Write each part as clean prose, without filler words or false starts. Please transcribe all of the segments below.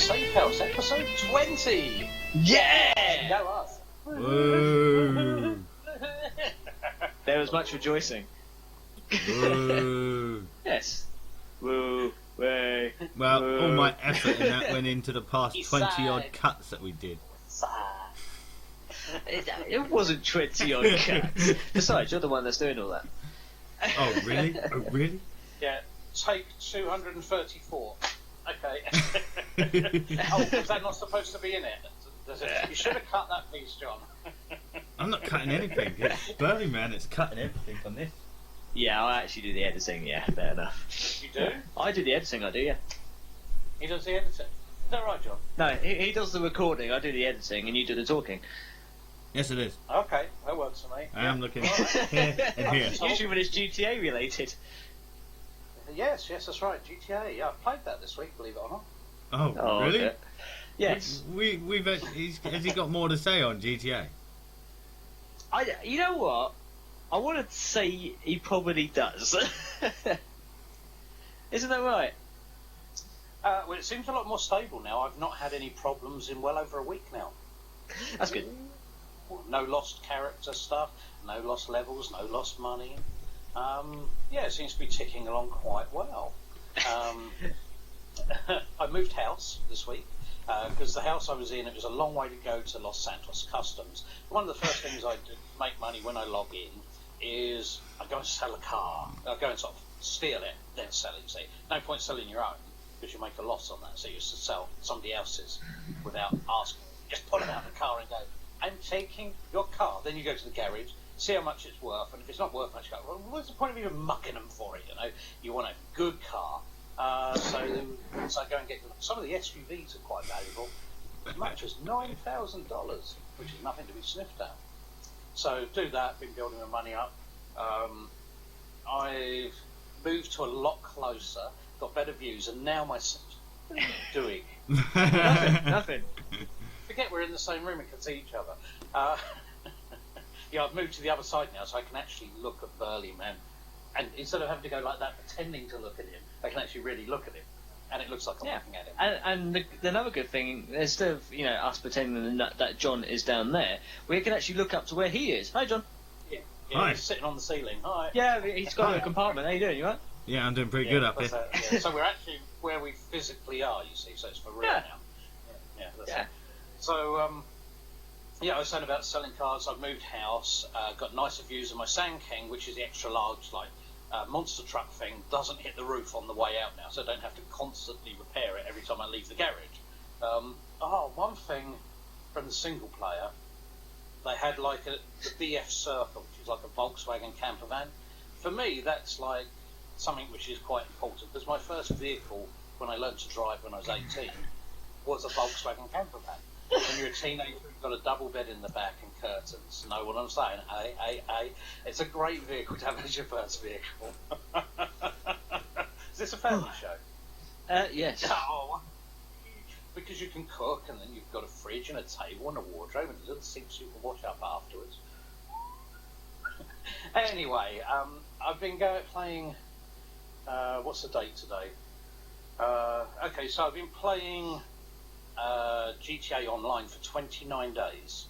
Safehouse, episode 20! Yeah! Go us! Woo! There was much rejoicing. Woo! Yes. Woo, way. Well, woo. all my effort in that went into the past East 20 side. odd cuts that we did. It wasn't 20 odd cuts. Besides, you're the one that's doing all that. Oh, really? Oh, really? Yeah, take 234. Okay. Oh, was that not supposed to be in it? You should have cut that piece, John. I'm not cutting anything. It's Burlyman that's cutting everything on this. Yeah, I actually do the editing, yeah, fair enough. You do? I do the editing, I do, yeah. He does the editing. Is that right, John? No, he does the recording, I do the editing, and you do the talking. Yes, it is. Okay, that works for me. I am looking here and here. Usually when it's GTA related. Yes, that's right. GTA. Yeah, I played that this week, believe it or not. Oh, really? Okay. Yes. Has he got more to say on GTA? You know what? I want to say he probably does. Isn't that right? Well, it seems a lot more stable now. I've not had any problems in well over a week now. That's good. No lost character stuff, no lost levels, no lost money. Yeah, it seems to be ticking along quite well. I moved house this week because the house I was in, it was a long way to go to Los Santos Customs. One of the first things I do to make money when I log in is I go and sell a car. I go and sort of steal it, then sell it. You see, no point selling your own because you make a loss on that. So you used to sell somebody else's without asking. Just pull it out of the car and go, I'm taking your car. Then you go to the garage, see how much it's worth, and if it's not worth much, you go, well, what's the point of even mucking them for it? You know, you want a good car. So I go and get some of the SUVs are quite valuable, as much as $9,000, which is nothing to be sniffed at. So do that. Been building my money up. I've moved to a lot closer, got better views, and now my what are you doing? Nothing. Forget we're in the same room and can see each other. Yeah, I've moved to the other side now, so I can actually look at Burlyman. And instead of having to go like that, pretending to look at him, I can actually really look at him. And it looks like I'm looking at him. And another good thing, instead of us pretending that John is down there, we can actually look up to where he is. Hi, John. Yeah, Hi. He's sitting on the ceiling. Hi. Yeah, he's got a compartment. How you doing? You alright? Yeah, I'm doing pretty good up here. Yeah. So we're actually where we physically are, you see, so it's for real Yeah. now. That's it. So, I was saying about selling cars. I've moved house, got nicer views of my Sand King, which is the extra large, monster truck thing, doesn't hit the roof on the way out now, so I don't have to constantly repair it every time I leave the garage. One thing from the single player, they had the BF Circle, which is like a Volkswagen camper van. For me, that's like something which is quite important, because my first vehicle, when I learned to drive when I was 18, was a Volkswagen camper van. When you're a teenager, you've got a double bed in the back and curtains. Know what I'm saying? It's a great vehicle to have as your first vehicle. Is this a family show? Yes. Oh, because you can cook, and then you've got a fridge and a table and a wardrobe, and a little sink so you can wash up afterwards. Anyway, I've been playing. What's the date today? Okay, so I've been playing GTA Online for 29 days,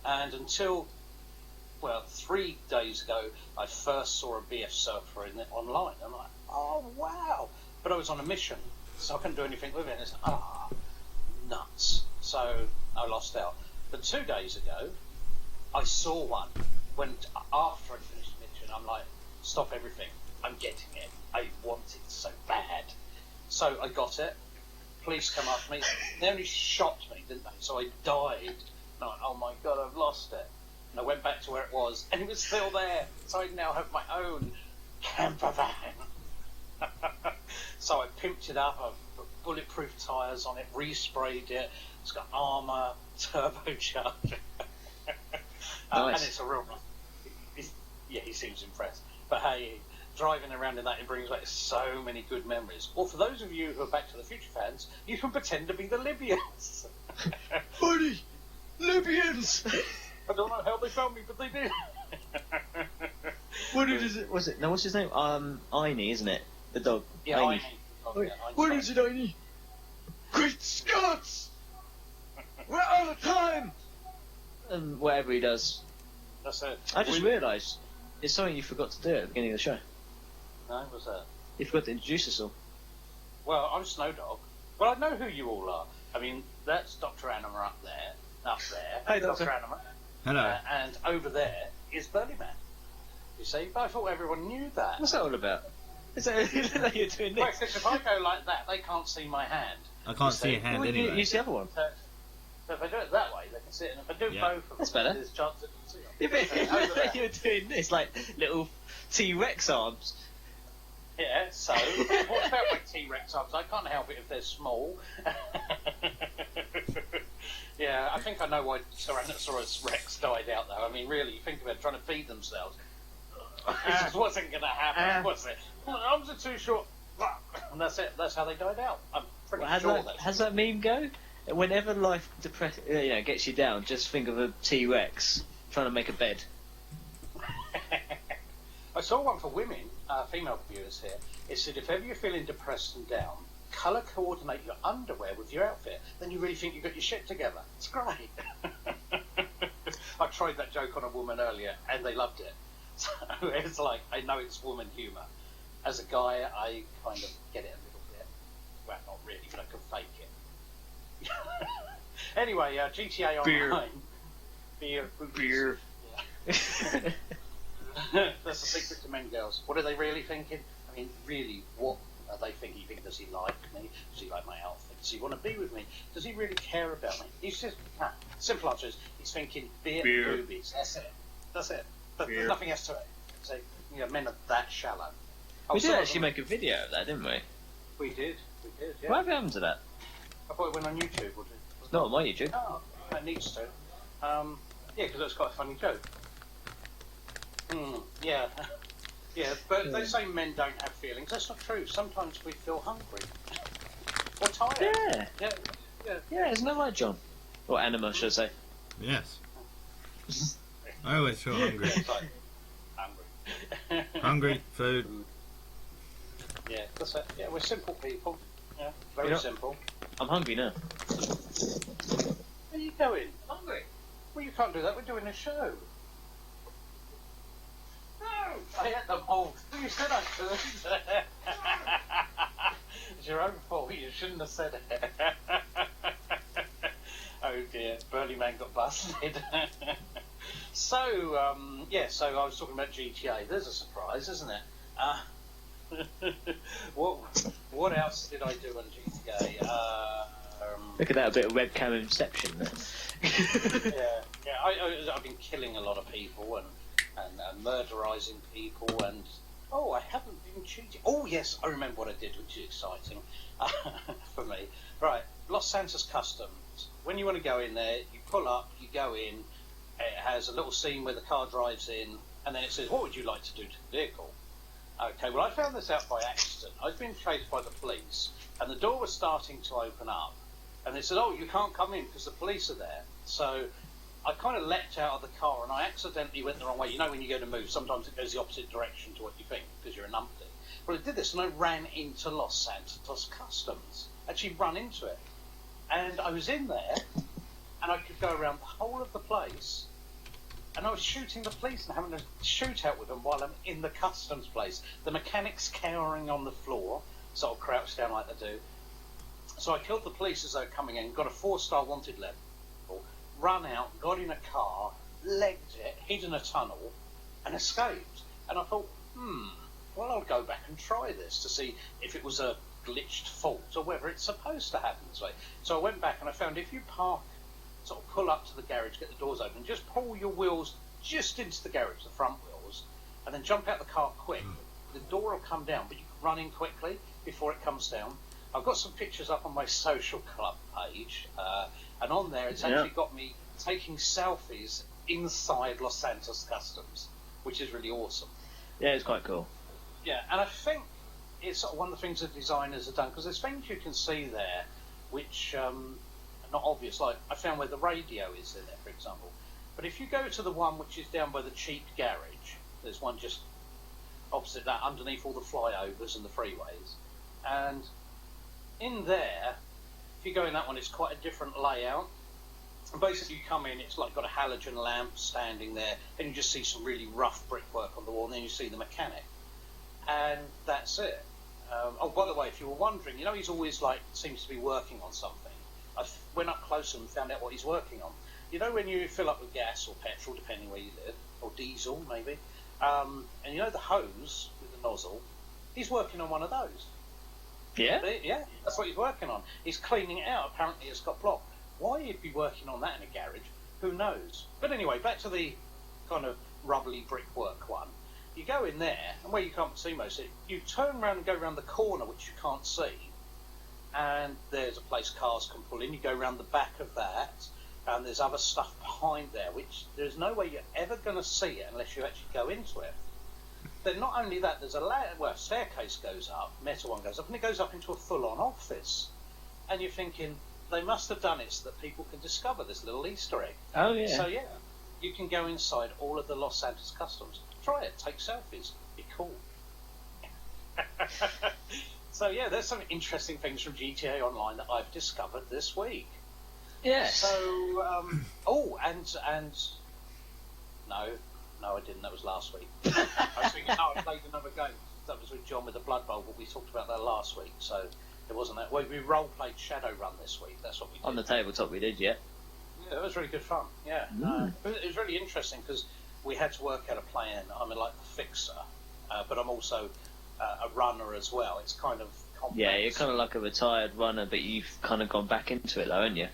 and until 3 days ago, I first saw a BF Surfer in it online. I'm like, oh wow! But I was on a mission, so I couldn't do anything with it. And it's nuts. So I lost out. But 2 days ago, I saw one. After I finished the mission, I'm like, stop everything. I'm getting it. I want it so bad. So I got it. Police come after me. They only shot me, didn't they? So I died. And I'm like, oh my god, I've lost it. And I went back to where it was, and it was still there. So I now have my own camper van. So I pimped it up. I've put bulletproof tyres on it, resprayed it. It's got armour, turbocharger. Nice. And it's a real... he seems impressed. But hey, driving around in that, it brings back so many good memories. Or for those of you who are Back to the Future fans, you can pretend to be the Libyans. Buddy! Libyans! I don't know how they found me, but they did. What is it? Was it? No, what's his name? Einie, isn't it? The dog. Yeah, Einie. Einie. What is it, Einie? Great Scots! We're out of time! And whatever he does. That's it. I just realised it's something you forgot to do at the beginning of the show. No, what's that? You forgot to introduce us all. Well, I'm Snowdog. Well, I know who you all are. I mean, that's Dr. Anima up there. Hey, Doctor. Anima. Hello. And over there is Burlyman. You see? But I thought everyone knew that. What's that all about? Is that you're doing Well, this? because if I go like that, they can't see my hand. I can't see your hand Well, anyway. use the other one. So if I do it that way, they can see it. And if I do Yeah. both of them, That's better. there's a chance they can see it. Yeah, Over there. but you're doing this like little T-Rex arms. Yeah, so what about my T-Rex arms? I can't help it if they're small. Yeah, I think I know why Tyrannosaurus Rex died out, though. I mean, really, you think about trying to feed themselves. It just wasn't going to happen, was it? Well, the arms are too short. And that's it. That's how they died out. I'm pretty sure that's... How's that meme go? Whenever life gets you down, just think of a T-Rex trying to make a bed. I saw one for women, female viewers here. It said, if ever you're feeling depressed and down, colour coordinate your underwear with your outfit, then you really think you've got your shit together. It's great. I tried that joke on a woman earlier, and they loved it. So it's like, I know it's woman humour. As a guy, I kind of get it a little bit. Well, not really, but I can fake it. Anyway, GTA Online. Beer. Yeah. That's the secret to men, girls. What are they really thinking? I mean, really, what are they thinking? Does he like me? Does he like my outfit? Does he want to be with me? Does he really care about me? He's just, simple answer is, he's thinking beer. Boobies. That's it. But there's nothing else to it. So, men are that shallow. We did actually make a video of that, didn't we? We did, yeah. What happened to that? I thought it went on YouTube, would it? It's not on my YouTube. Oh, it needs to. Yeah, because it's quite a funny joke. Yeah. Yeah, but they say men don't have feelings. That's not true. Sometimes we feel hungry. Or tired. Yeah. Yeah. Isn't that right, John? Or Anima, should I say. Yes. I always feel hungry. Yeah, it's like, hungry. Hungry, food. Yeah, that's it. Yeah, we're simple people. Yeah, very simple. I'm hungry now. Where are you going? Hungry? Well, you can't do that. We're doing a show. No! I had the mold. You said I couldn't. It's your own fault. You shouldn't have said it. Oh dear. Burlyman got busted. So I was talking about GTA. There's a surprise, isn't it? What else did I do on GTA? Look at that, a bit of webcam inception there. I've been killing a lot of people and murderizing people, and I haven't been cheating. Oh yes, I remember what I did, which is exciting for me. Right, Los Santos Customs. When you want to go in there, you pull up, you go in. It has a little scene where the car drives in, and then it says, "What would you like to do to the vehicle?" Okay, well, I found this out by accident. I'd been chased by the police, and the door was starting to open up, and they said, "Oh, you can't come in because the police are there." So I kind of leapt out of the car, and I accidentally went the wrong way. You know when you go to move, sometimes it goes the opposite direction to what you think because you're a numpty. Well, I did this, and I ran into Los Santos Customs. Actually run into it. And I was in there, and I could go around the whole of the place, and I was shooting the police and having a shootout with them while I'm in the customs place. The mechanics cowering on the floor, sort of crouched down like they do. So I killed the police as they were coming in, got a 4-star wanted level, run out, got in a car, legged it, hid in a tunnel, and escaped. And I thought, well, I'll go back and try this to see if it was a glitched fault or whether it's supposed to happen this way. So I went back and I found if you park, sort of pull up to the garage, get the doors open, just pull your wheels just into the garage, the front wheels, and then jump out the car quick. The door will come down, but you can run in quickly before it comes down. I've got some pictures up on my social club page, and on there it's actually got me taking selfies inside Los Santos Customs, which is really awesome. Yeah, it's quite cool. Yeah, and I think it's sort of one of the things that designers have done, because there's things you can see there which are not obvious, like I found where the radio is in there, for example. But if you go to the one which is down by the cheap garage, there's one just opposite that, underneath all the flyovers and the freeways, and in there If you go in that one, it's quite a different layout. And basically, you come in, it's like got a halogen lamp standing there, and you just see some really rough brickwork on the wall, and then you see the mechanic, and that's it. Oh, by the way, if you were wondering, he's always seems to be working on something. I went up close and found out what he's working on. When you fill up with gas or petrol, depending where you live, or diesel maybe, and the hose with the nozzle, he's working on one of those. Yeah? Yeah, that's what he's working on. He's cleaning it out. Apparently it's got blocked. Why he'd be working on that in a garage, who knows? But anyway, back to the kind of rubbly brickwork one. You go in there, and where you can't see most of it, you turn around and go around the corner, which you can't see, and there's a place cars can pull in. You go around the back of that, and there's other stuff behind there, which there's no way you're ever going to see it unless you actually go into it. Then not only that, there's a staircase goes up, metal one goes up, and it goes up into a full-on office. And you're thinking, they must have done it so that people can discover this little Easter egg. Oh, yeah. So, yeah, you can go inside all of the Los Santos customs. Try it, take selfies, be cool. So, yeah, there's some interesting things from GTA Online that I've discovered this week. Yes. So, no, I didn't. That was last week. I was thinking, I played another game. That was with John with the Blood Bowl, but we talked about that last week, so it wasn't that. We role-played Shadowrun this week. That's what we did. On the tabletop we did, yeah. Yeah, it was really good fun, yeah. It was really interesting because we had to work out a plan. I'm like the fixer, but I'm also a runner as well. It's kind of complex. Yeah, you're kind of like a retired runner, but you've kind of gone back into it, though, haven't you?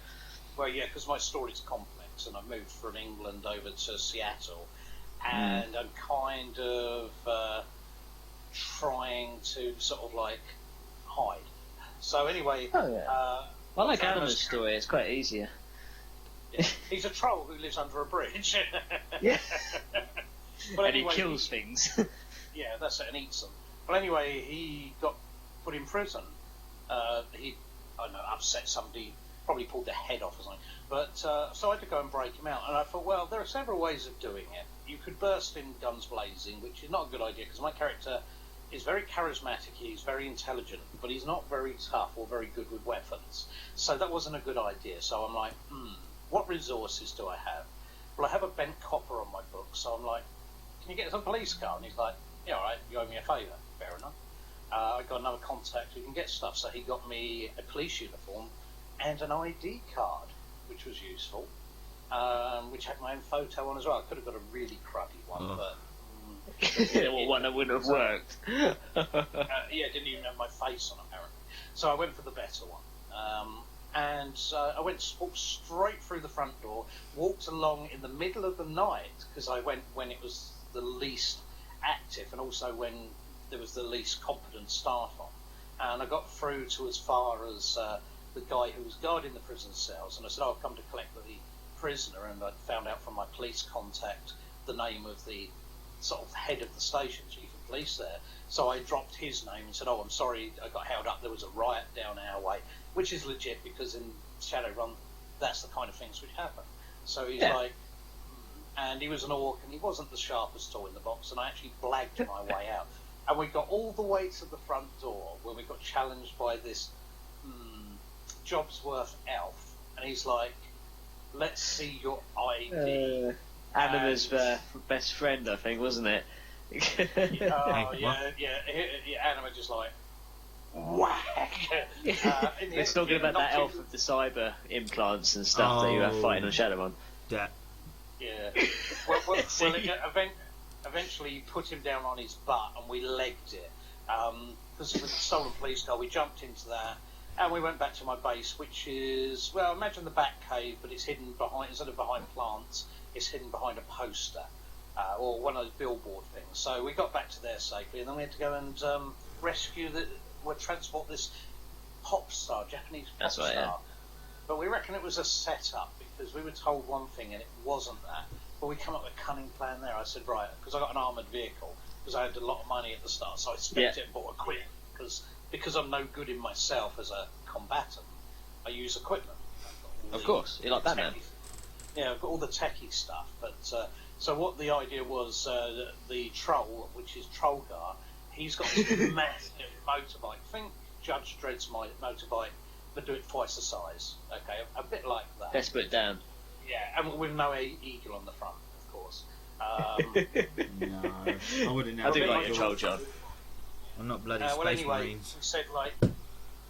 Well, yeah, because my story's complex, and I moved from England over to Seattle, and I'm kind of trying to sort of hide. So anyway, I like Anima's story. It's quite easier. Yeah. He's a troll who lives under a bridge. Yeah. But and anyway, he kills things. Yeah, that's it, and eats them. Well, anyway, he got put in prison. He, I don't know, upset somebody, probably pulled their head off or something. But so I had to go and break him out, and I thought, well, there are several ways of doing it. You could burst in guns blazing, which is not a good idea because my character is very charismatic. He's very intelligent, but he's not very tough or very good with weapons. So that wasn't a good idea. So I'm like, what resources do I have? Well, I have a bent copper on my book, so I'm like, can you get us a police car? And he's like, yeah, all right, you owe me a favour. Fair enough. I got another contact who can get stuff, so he got me a police uniform and an ID card, which was useful, which had my own photo on as well. I could have got a really cruddy one, but... one that wouldn't have worked. Yeah, it didn't even have my face on, apparently. So I went for the better one. And I walked straight through the front door, walked along in the middle of the night, because I went when it was the least active and also when there was the least competent staff on. And I got through to as far as the guy who was guarding the prison cells, and I said, I've come to collect the prisoner, and I found out from my police contact the name of the sort of head of the station, chief of police there. So I dropped his name and said, I'm sorry, I got held up, there was a riot down our way, which is legit because in Shadowrun that's the kind of things which happen. So he's like, and he was an orc and he wasn't the sharpest tool in the box, and I actually blagged my way out. And we got all the way to the front door when we got challenged by this Jobsworth elf, and he's like, let's see your ID. Anima's best friend, I think, wasn't it? Yeah, Anima just like, whack. Let's talk about that elf with the cyber implants and stuff that you have fighting on Shadowrun. Yeah. Well, eventually you put him down on his butt and we legged it. Because with the stolen police car, we jumped into that and we went back to my base, which is, well, imagine the Bat Cave, but it's hidden behind, instead of behind plants, it's hidden behind a poster or one of those billboard things. So we got back to there safely, and then we had to go and transport this pop star, Japanese pop star. Yeah. But we reckon it was a setup because we were told one thing and it wasn't that. But we come up with a cunning plan there. I said, right, because I got an armoured vehicle, because I had a lot of money at the start, so I spent it and bought equipment. Because I'm no good in myself as a combatant, I use equipment. Of course, you're like Batman. Yeah, I've got all the techie stuff. But so what the idea was, the troll, which is Trollgar, he's got this massive motorbike. Think Judge Dredd's my motorbike but do it twice the size. Okay, a bit like that. Desperate Dan. Yeah, and with no eagle on the front, of course. No, I wouldn't. I do have like eagle. your troll, John. I'm not bloody well, Space anyway, Marines. we said like.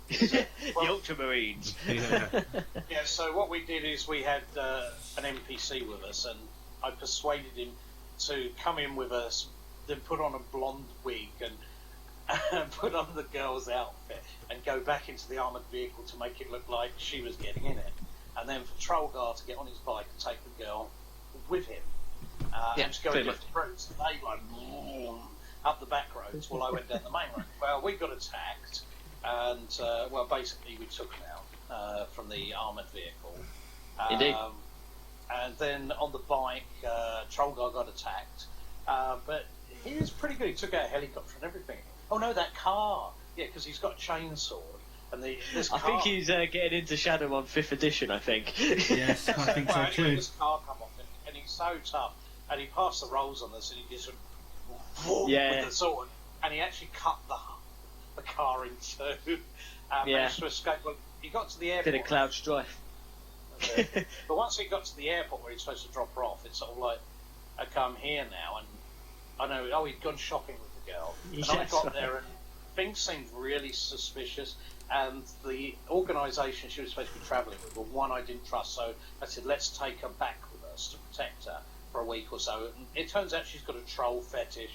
The Ultramarines. Yeah. Yeah, so what we did is we had an NPC with us, and I persuaded him to come in with us, then put on a blonde wig and put on the girl's outfit and go back into the armoured vehicle to make it look like she was getting in it. And then for Trollgar to get on his bike and take the girl with him. And to go in different routes. And they like up the back roads while I went down the main road. Well, we got attacked. And, basically we took him out from the armoured vehicle. Indeed. And then on the bike, Trollgar got attacked. But he was pretty good. He took out a helicopter and everything. Oh, no, that car. Yeah, because he's got a chainsaw. And this car... I think he's getting into Shadow on 5th edition, I think. Yes, I think so too. This car come off him, and he's so tough. And he passed the rolls on us, and he just went with the sword. And he actually cut the car in two. Managed to escape. Well, he got to the airport. Did a cloud strife. But once he got to the airport where he's supposed to drop her off, it's sort of like, okay, I'm here now. And I know, he'd gone shopping with the girl. And I got there, and things seemed really suspicious. And the organisation she was supposed to be travelling with were one I didn't trust. So I said, let's take her back with us to protect her for a week or so. And it turns out she's got a troll fetish.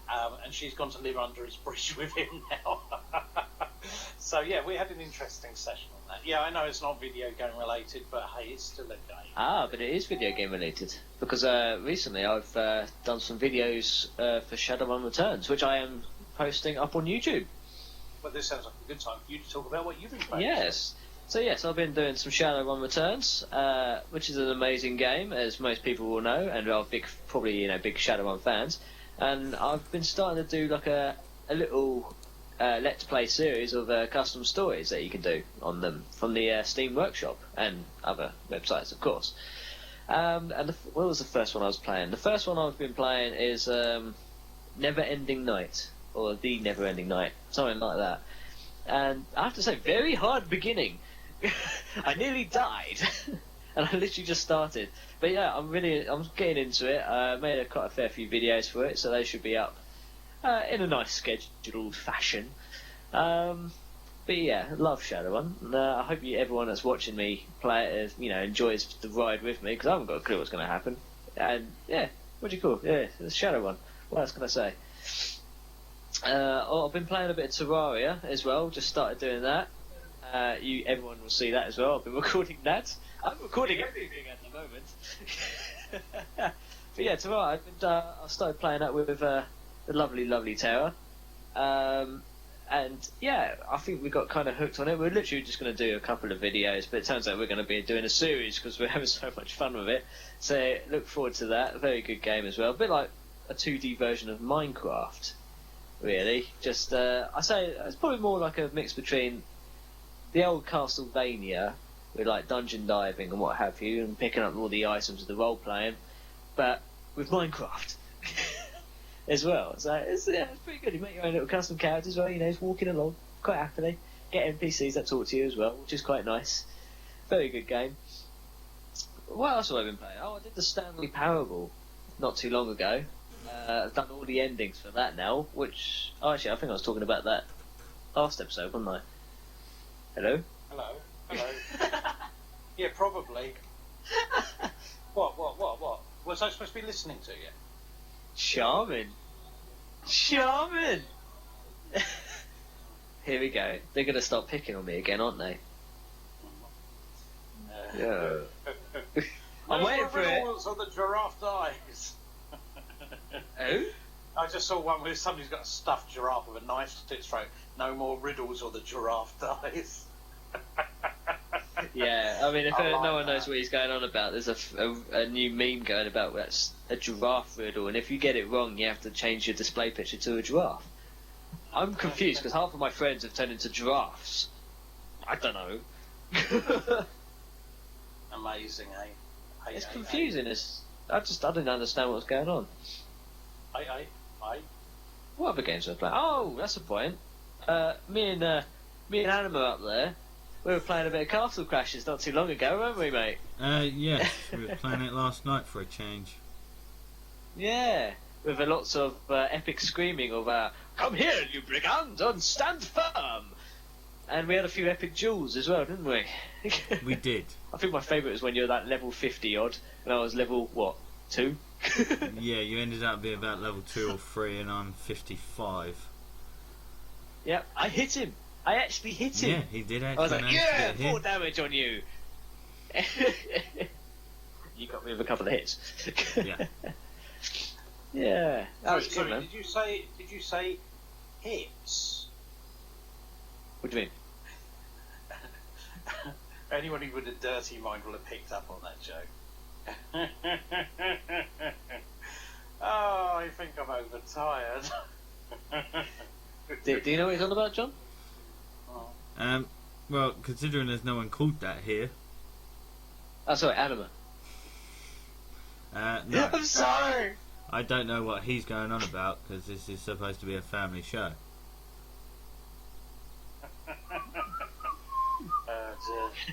And she's gone to live under his bridge with him now. So, yeah, we had an interesting session on that. Yeah, I know it's not video game related, but hey, it's still a game. But it is video game related. Because recently I've done some videos for Shadowrun Returns, which I am posting up on YouTube. Well, this sounds like a good time for you to talk about what you've been playing. Yes. So, yes, I've been doing some Shadowrun Returns, which is an amazing game, as most people will know, and are big Shadowrun fans. And I've been starting to do like a little Let's Play series of custom stories that you can do on them from the Steam Workshop and other websites, of course. What was the first one I was playing? The first one I've been playing is Never Ending Night, or The Never Ending Night, something like that. And I have to say, very hard beginning. I nearly died. And I literally just started. But yeah, I'm getting into it. I made quite a fair few videos for it, so they should be up in a nice scheduled fashion. But yeah, love Shadowrun. I hope everyone that's watching me play it, enjoys the ride with me, because I haven't got a clue what's going to happen. And yeah, what do you call it? Yeah, it's Shadowrun. What else can I say? I've been playing a bit of Terraria as well. Just started doing that. Everyone will see that as well. I've been recording that. I'm recording everything at the moment. But yeah, Terraria. I started playing that with the lovely Tara. And yeah, I think we got kind of hooked on it. We're literally just going to do a couple of videos, but it turns out we're going to be doing a series because we're having so much fun with it. So look forward to that. A very good game as well. A bit like a 2D version of Minecraft, really. Just I say it's probably more like a mix between the old Castlevania with like dungeon diving and what have you, and picking up all the items of the role playing, but with Minecraft as well. So it's pretty good. You make your own little custom characters, well, just walking along quite happily. Get NPCs that talk to you as well, which is quite nice. Very good game. What else have I been playing? I did the Stanley Parable not too long ago. I've done all the endings for that now, which actually I think I was talking about that last episode, wasn't I? Hello? Hello? Yeah, probably. What? Was I supposed to be listening to you? Charming. Here we go. They're going to start picking on me again, aren't they? Yeah. I'm waiting for it. On the giraffe dies. Oh? I just saw one where somebody's got a stuffed giraffe with a knife to its throat. No more riddles or the giraffe dies. Yeah, I mean, if I like no one that. knows what he's going on about, there's a new meme going about that's a giraffe riddle, and if you get it wrong, you have to change your display picture to a giraffe. I'm confused because half of my friends have turned into giraffes. I don't know. Amazing, eh? It's confusing. I didn't understand what was going on. Aye. What other games was I playing? Oh, that's the point. Me and Anima up there, We were playing a bit of Castle Crashers not too long ago, weren't we, mate? Yes, we were playing it last night for a change. Yeah, with lots of epic screaming of "Come here, you brigand, and stand firm!" And we had a few epic duels as well, didn't we? We did. I think my favourite was when you were that level 50 odd, and I was level, what, 2? Yeah, you ended up being about level 2 or 3, and I'm 55. Yep, I hit him. I actually hit him. Yeah, he did actually. I was like, manage to yeah, get 4 damage on you. You got me with a couple of hits. Yeah. Yeah, that was Sorry, good, man. Did you say hits? What do you mean? Anybody with a dirty mind will have picked up on that joke. Oh, I think I'm overtired. Do you know what he's on about, John? Well, considering there's no one called that here. Oh, sorry, Anima. No, I'm sorry. I don't know what he's going on about because this is supposed to be a family show.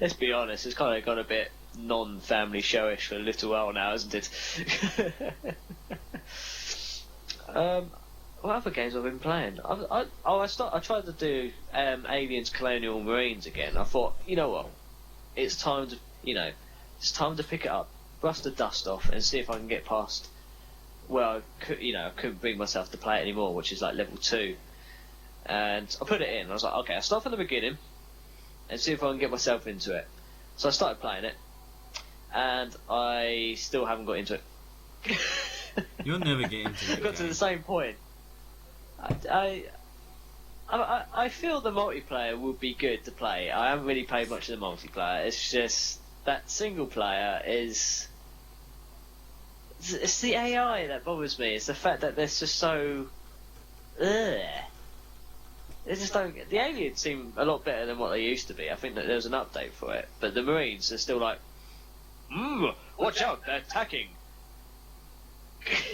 Let's be honest, it's kind of got a bit non-family showish for a little while now, hasn't it? What other games I've been playing? I tried to do Aliens Colonial Marines again. I thought, you know what, it's time to pick it up, brush the dust off, and see if I can get past. Well, I couldn't bring myself to play it anymore, which is like level 2. And I put it in. I was like, okay, I'll start from the beginning and see if I can get myself into it. So I started playing it, and I still haven't got into it. You'll never get into it. Got to the same point. I feel the multiplayer would be good to play. I haven't really played much of the multiplayer. It's just that single player is. It's the AI that bothers me. It's the fact that they're just so. Ugh. They just don't. The aliens seem a lot better than what they used to be. I think that there's an update for it, but the Marines are still like, watch out, they're attacking.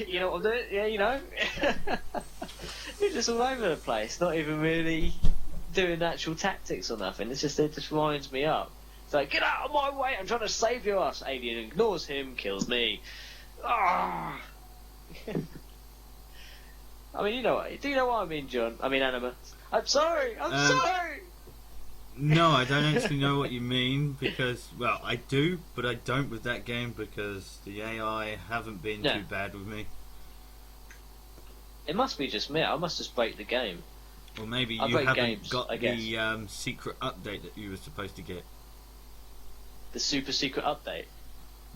You know what I'm doing? Yeah, you know. They're just all over the place, not even really doing actual tactics or nothing. It just winds me up. It's like, get out of my way! I'm trying to save your ass. Alien ignores him, kills me. Ah. I mean, do you know what I mean, John? I mean, Anima. I'm sorry. Sorry. No, I don't actually know what you mean because, well, I do, but I don't with that game because the AI haven't been too bad with me. It must be just me. I must just break the game. Or maybe you haven't got the secret update that you were supposed to get. The super secret update?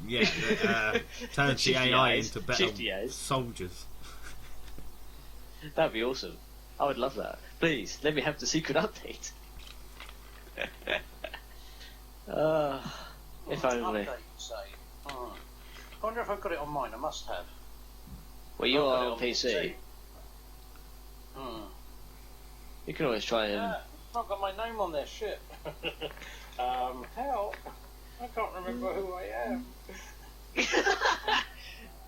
Yeah, that turns the AI into better soldiers. That'd be awesome. I would love that. Please, let me have the secret update. If only. Update, say. I wonder if I've got it on mine. I must have. Well, you are on PC. You can always try and. Yeah, I've not got my name on there. Shit. Help! I can't remember who I am.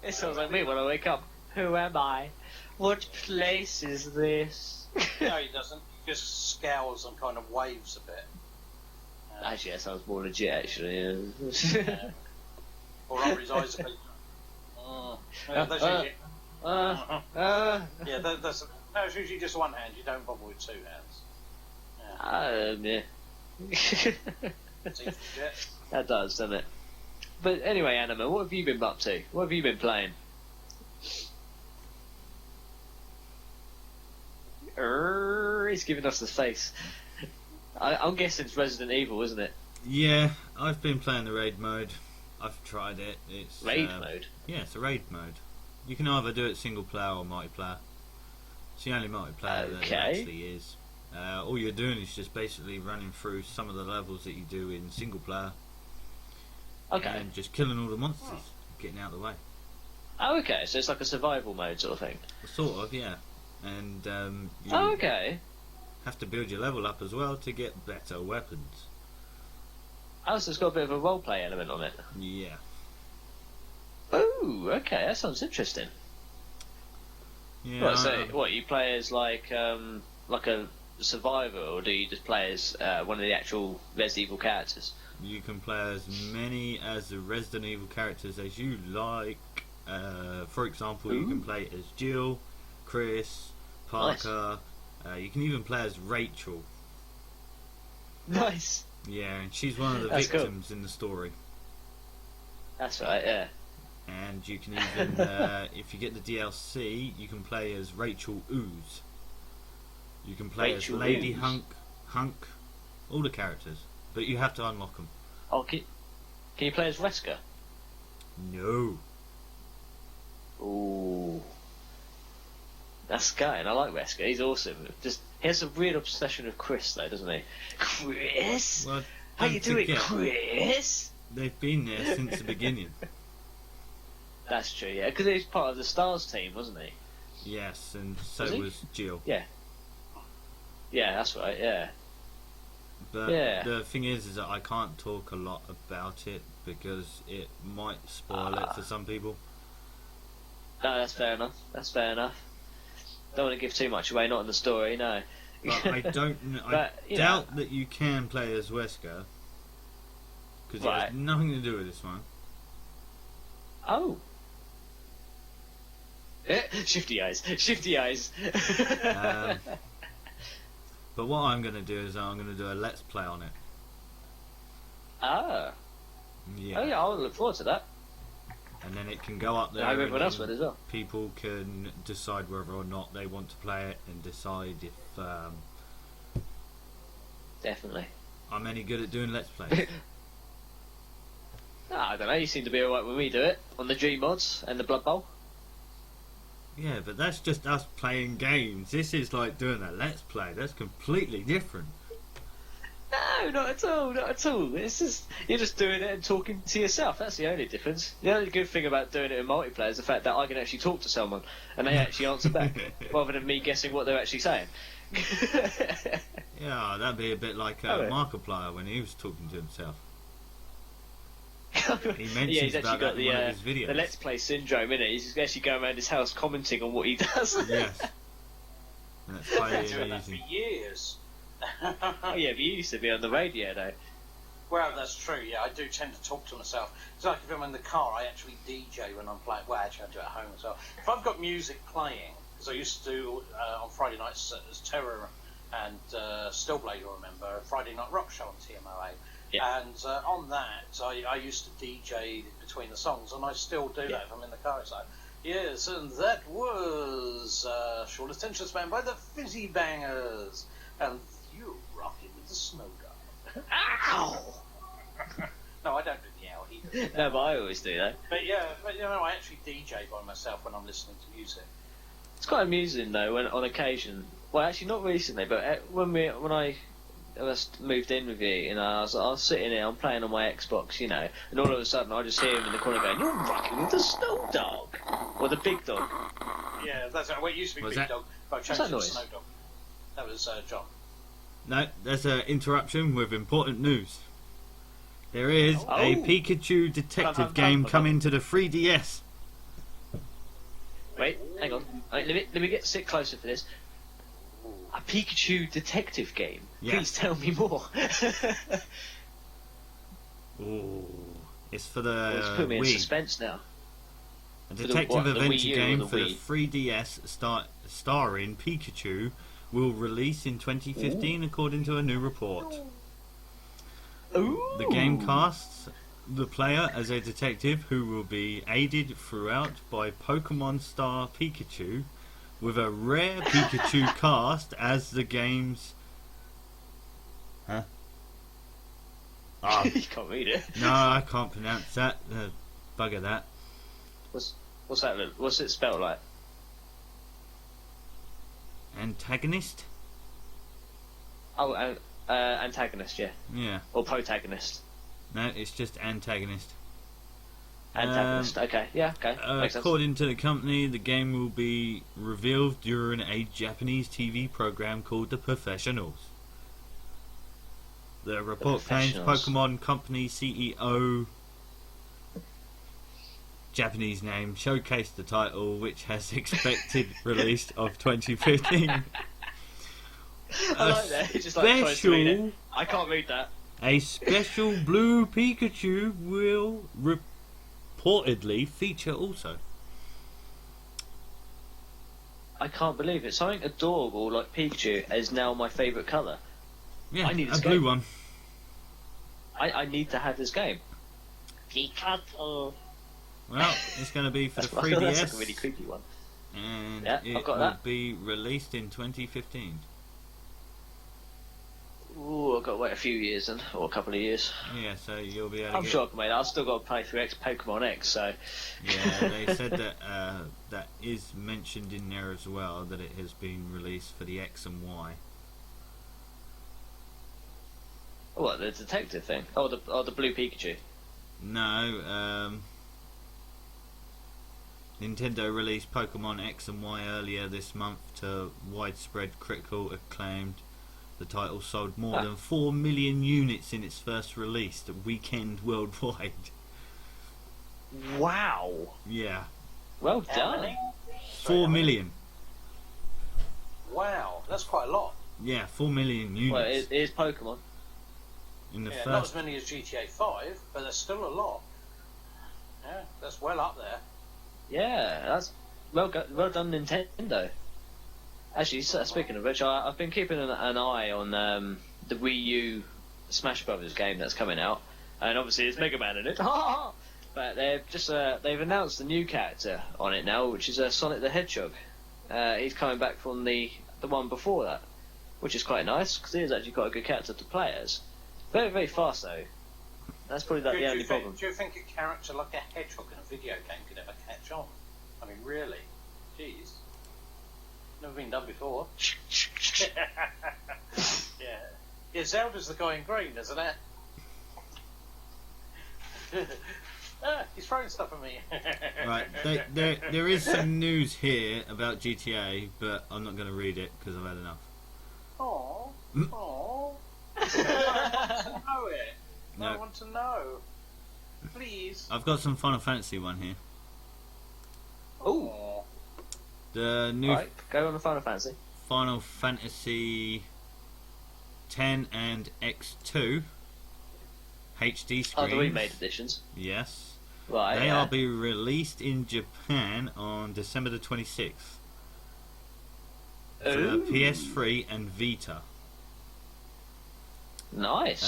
It sounds like me when I wake up. Who am I? What place is this? No, he doesn't. He just scowls and kind of waves a bit. Actually, that sounds more legit, actually. Yeah. Or over his eyes a bit. That's usually just one hand. You don't bother with 2 hands. Yeah. It's easy to get. That does, doesn't it? But anyway, Anima, what have you been up to? What have you been playing? He's giving us the face. I'm guessing it's Resident Evil, isn't it? Yeah, I've been playing the raid mode. I've tried it. It's raid mode? Yeah, it's a raid mode. You can either do it single player or multiplayer. It's the only multiplayer that it actually is. All you're doing is just basically running through some of the levels that you do in single player. Okay. And just killing all the monsters, getting out of the way. Oh, okay. So it's like a survival mode sort of thing. Sort of, yeah. And you have to build your level up as well to get better weapons. Oh, so it's got a bit of a roleplay element on it. Yeah. Oh, okay. That sounds interesting. Yeah. So what you play as like a survivor, or do you just play as one of the actual Resident Evil characters? You can play as many as the Resident Evil characters as you like. For example, you can play as Jill, Chris, Parker. Nice. You can even play as Rachel. Nice. Yeah, and she's one of the victims in the story. That's right, yeah. And you can even, if you get the DLC, you can play as Rachel Ooze. You can play as Lady Hunk, all the characters. But you have to unlock them. Oh, can you play as Wesker? No. Ooh. That's gutting. I like Wesker. He's awesome. He has a weird obsession with Chris, though, doesn't he? Chris? Well, how you doing, Chris? They've been there since the beginning. That's true, yeah. Because he's part of the Stars team, wasn't he? Yes, and so was Jill. Yeah. Yeah, that's right, yeah. But the thing is that I can't talk a lot about it because it might spoil it for some people. No, that's fair enough. Don't want to give too much away, not in the story, no. But I doubt that you can play as Wesker because it has nothing to do with this one. Oh. Shifty eyes. But what I'm going to do is I'm going to do a Let's Play on it. Ah. Yeah. Oh yeah, I'll look forward to that. And then it can go up there. I hope everyone else would as well. People can decide whether or not they want to play it and decide if definitely I'm any good at doing Let's Plays. No, I don't know, you seem to be alright when we do it on the G mods and the Blood Bowl. Yeah, but that's just us playing games. This is like doing a Let's Play. That's completely different. No, not at all. It's just you're just doing it and talking to yourself. That's the only difference. The only good thing about doing it in multiplayer is the fact that I can actually talk to someone and they actually answer back, rather than me guessing what they're actually saying. Yeah, that'd be a bit like Markiplier when he was talking to himself. He mentions about that in one of his videos. The Let's Play syndrome, innit? He's actually going around his house commenting on what he does. Yes. And that's I've been doing that for years. Oh yeah, but you used to be on the radio though. Well, that's true, yeah, I do tend to talk to myself. It's like if I'm in the car, I actually DJ when I'm playing. Well, actually, I do it at home as well. If I've got music playing, because I used to do on Friday nights as Terror and Stillblade, I remember, a Friday Night Rock Show on TMOA. Yeah. And on that, I used to DJ between the songs, and I still do that if I'm in the car. It's like, yes, and that was Short Attention Span by the Fizzy Bangers. And you rocking with the Snow Dog. Ow! No, I don't do the owl. He does. No, but I always do that. But you know, I actually DJ by myself when I'm listening to music. It's quite amusing though, when on occasion. Well, actually, not recently, but when I moved in with you, you know, I was sitting here, I'm playing on my Xbox, you know, and all of a sudden I just hear him in the corner going, "You're rocking with the Snow Dog," or the Big Dog. Yeah, that's right. Well, it used to be Big Dog, but I changed it to Snow Dog. That was John. No, there's an interruption with important news. There is a Pikachu detective game coming to the 3DS. Wait, hang on. Let me sit closer for this. A Pikachu detective game? Yes. Please tell me more. Ooh, it's for the it's put me Wii. In suspense now. A detective adventure game for the 3DS starring Pikachu will release in 2015 according to a new report. Ooh. The game casts the player as a detective who will be aided throughout by Pokemon star Pikachu, with a rare Pikachu cast as the game's... Huh? You can't read it. No, I can't pronounce that. Bugger that. What's that? What's it spelled like? Antagonist? Oh, antagonist, yeah. Yeah. Or protagonist. No, it's just antagonist. Antagonist, okay. Yeah, okay. Makes sense. According to the company, the game will be revealed during a Japanese TV program called The Professionals. The report claims Pokemon Company CEO, Japanese name, showcased the title, which has expected release of 2015. I like that. He just like tries to read it. I can't read that. A special blue Pikachu will reportedly feature also. I can't believe it. Something adorable like Pikachu is now my favourite colour. Yeah, I need a blue one. I need to have this game. Pikachu. Well, it's going to be for the 3DS. That's like a really creepy one. And yeah, it will be released in 2015. Ooh, I've got to wait a few years then, or a couple of years. Yeah, so you'll be able to I'm sure I can wait. I've still got to play through Pokemon X, so... Yeah, they said that that is mentioned in there as well, that it has been released for the X and Y. What, the detective thing? Oh, the blue Pikachu? No, Nintendo released Pokemon X and Y earlier this month to widespread critical acclaim. The title sold more than 4 million units in its first release weekend worldwide. Wow! Yeah. Well done. 4 million. Wow, that's quite a lot. Yeah, 4 million units. Well, it is Pokemon. In the first... Not as many as GTA 5, but there's still a lot. Yeah, that's well up there. Yeah, that's well done, Nintendo. Actually, speaking of which, I've been keeping an eye on the Wii U Smash Brothers game that's coming out, and obviously there's Mega Man in it. But they've announced a new character on it now, which is Sonic the Hedgehog. He's coming back from the one before that, which is quite nice because he's actually got a good character to play as. Very, very fast though. That's probably the only problem. Do you think a character like a hedgehog in a video game could ever catch on? I mean, really? Jeez. Never been done before. Yeah, Zelda's the guy in green, isn't it? He's throwing stuff at me. Right, there is some news here about GTA, but I'm not going to read it because I've had enough. Aww. Aww. I want to know it. No. I want to know. Please. I've got some Final Fantasy one here. Ooh. The new... Right, go on the Final Fantasy. Final Fantasy 10 and X2 HD screens. Oh, the remade editions. Yes. Right. They are being released in Japan on December the 26th. For the PS3 and Vita. Nice.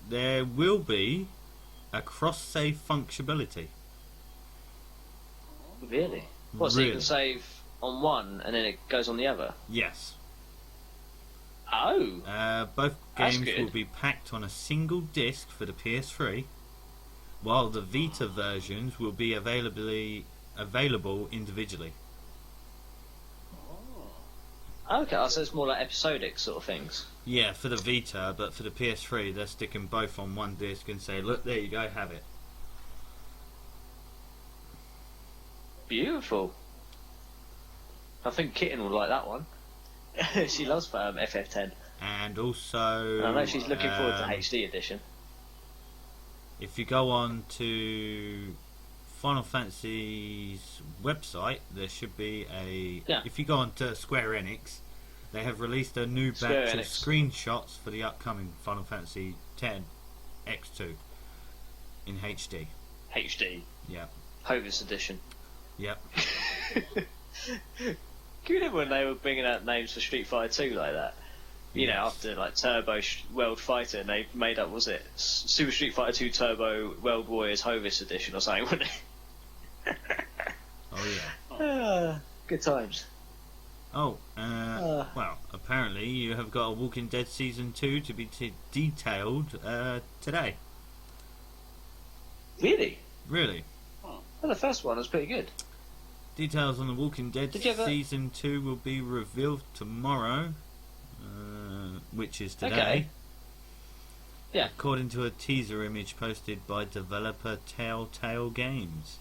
There will be a cross-save functionality. Really? What, so you can save on one and then it goes on the other? Yes. Oh. Both games will be packed on a single disc for the PS3, while the Vita versions will be available individually. Okay, so it's more like episodic sort of things. Yeah, for the Vita, but for the PS3 they're sticking both on one disc and say, look, there you go, have it. Beautiful. I think Kitten will like that one. She loves FF10. And also... I know she's looking forward to HD edition. If you go on to Final Fantasy's website, there should be a... Yeah. If you go on to Square Enix, they have released a new batch of screenshots for the upcoming Final Fantasy X X2 in HD. HD? Yeah. Hovis edition. Yep. Can you remember when they were bringing out names for Street Fighter 2 like that? You know, after like Turbo World Fighter, and they made up, was it Super Street Fighter 2 Turbo World Warriors Hovis Edition or something, wasn't it? Oh yeah. Good times. Oh, well, apparently you have got a Walking Dead Season 2 to be detailed today. Really? Really. Well, the first one was pretty good. Details on the Walking Dead Season 2 will be revealed tomorrow, which is today. Okay. Yeah. According to a teaser image posted by developer Telltale Games.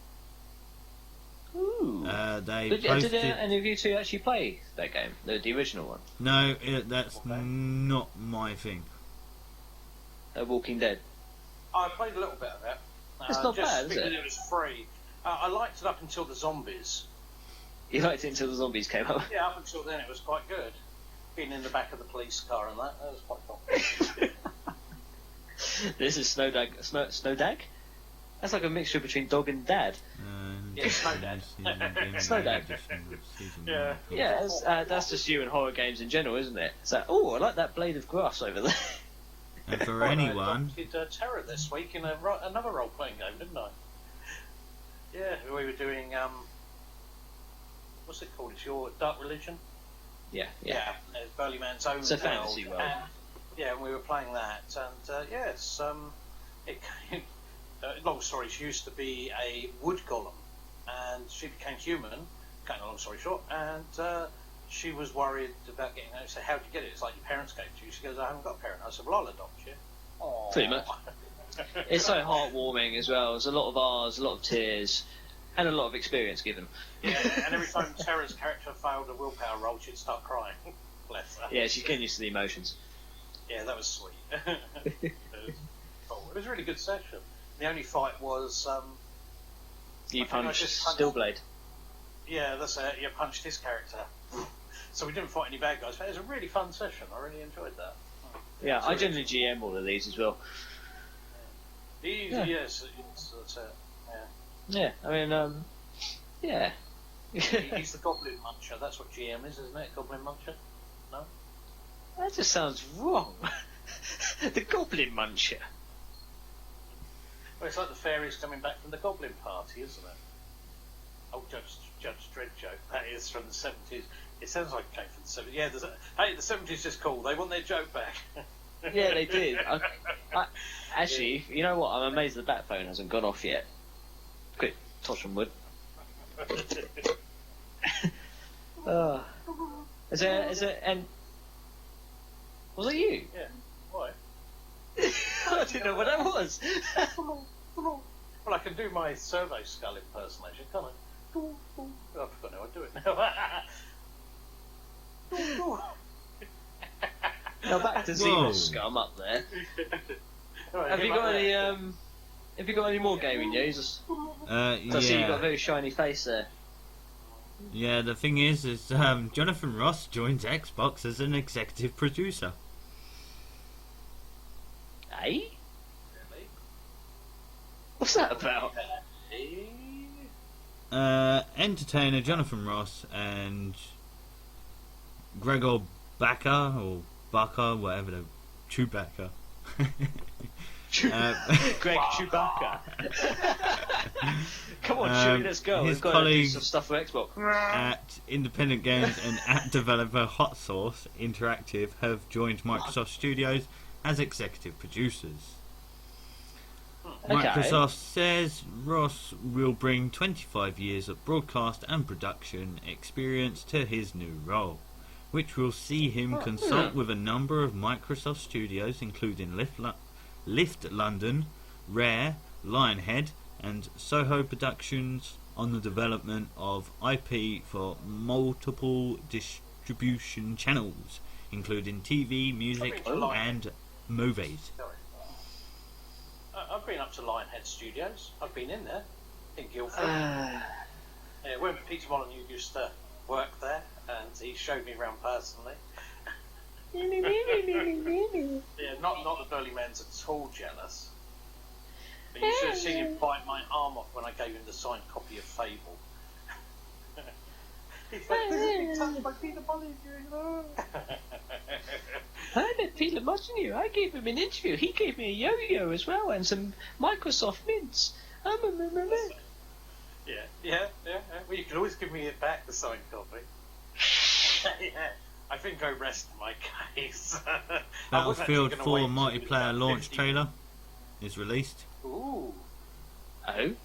Ooh. They did any of you two actually play that game, the original one? No, that's not my thing. Walking Dead. I played a little bit of it. It's not bad, is it? Because it was free. I liked it up until the zombies. You liked it until the zombies came up? Yeah, up until then it was quite good. being in the back of the police car and that was quite cool. This is Snowdag? That's like a mixture between dog and dad. Yeah, Snowdad. Snowdad. Yeah, that's just you and horror games in general, isn't it? So, I like that blade of grass over there. And for anyone... I did Terror this week in another role-playing game, didn't I? Yeah, we were doing, what's it called? It's your Dark Religion? Yeah. It's Burlyman's own It's a fantasy world. And we were playing that, and yes, it came... long story, she used to be a wood golem, and she became human, kind of long story short, and she was worried about getting it. I said, how'd you get it? It's like your parents gave it to you. She goes, I haven't got a parent. I said, well, I'll adopt you. Aww. Pretty much. It's so heartwarming as well. There's a lot of R's, a lot of tears, and a lot of experience given. Yeah, and every time Terra's character failed a willpower roll, she'd start crying. Bless her. Yeah, she's getting used to the emotions. Yeah, that was sweet. It was a really good session. The only fight was... you punched Stillblade. Yeah, that's it. You punched his character. So we didn't fight any bad guys, but it was a really fun session. I really enjoyed that. Yeah, I generally GM all of these as well. Yes, that's it. Yeah, I mean, yeah. He's the Goblin Muncher. That's what GM is, isn't it? Goblin Muncher? No? That just sounds wrong. The Goblin Muncher. Well, it's like the fairies coming back from the Goblin Party, isn't it? Oh, Judge Dredd joke. That is from the 70s. It sounds like it came from the 70s. Yeah, hey, the 70s is cool. They want their joke back. Yeah, they did. Actually, you know what? I'm amazed the bat phone hasn't gone off yet. Quick, touch on wood. Is there, and was it you? Yeah. Why? I didn't know what that was. Well, I can do my Servo Skull impersonation, can't I? Oh, I forgot how I do it now. Now back to Zero Scum up there. Right, Have you got any more gaming news? I see you've got a very shiny face there. Yeah, the thing is Jonathan Ross joins Xbox as an executive producer. Eh? Really? What's that about? Entertainer Jonathan Ross and Gregor Bakker, or Bakker, whatever, the Chewbacca. Greg Chewbacca. Come on, Chewie, let's go. We've got to do some stuff for Xbox. At Independent Games and at developer Hot Source Interactive have joined Microsoft Studios as executive producers. Okay. Microsoft says Ross will bring 25 years of broadcast and production experience to his new role, which will see him consult with a number of Microsoft studios, including Lift London, Rare, Lionhead, and Soho Productions, on the development of IP for multiple distribution channels, including TV, music, and movies. Sorry. I've been up to Lionhead Studios. I've been in there, in Guildford. Yeah, when Peter Molyneux used to work there, and he showed me around personally. Yeah, not the Burlyman's at all jealous. But you should have seen him bite my arm off when I gave him the signed copy of Fable. He's like, this is being touched by Peter Molyneux. I met Peter Molyneux. I gave him an interview. He gave me a yo-yo as well and some Microsoft mints. Yeah. Well, you can always give me it back, the signed copy. Yeah. I think I rest my case. Battlefield 4 multiplayer launch trailer is released. Ooh. Oh?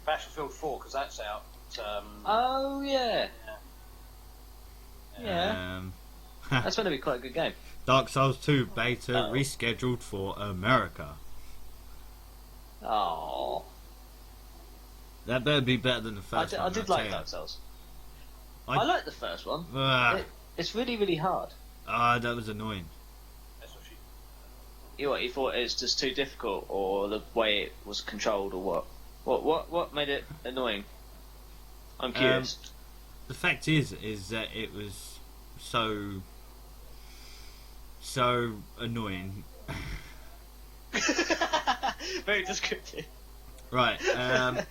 Battlefield 4, because that's out. Oh, yeah. That's going to be quite a good game. Dark Souls 2 beta rescheduled for America. Oh. That better be better than the first one. I did like Dark Souls. I liked the first one. It's really, really hard. That was annoying. That's what You thought it was just too difficult, or the way it was controlled, or what? What made it annoying? I'm curious. The fact is that it was so so annoying. Very descriptive. Right,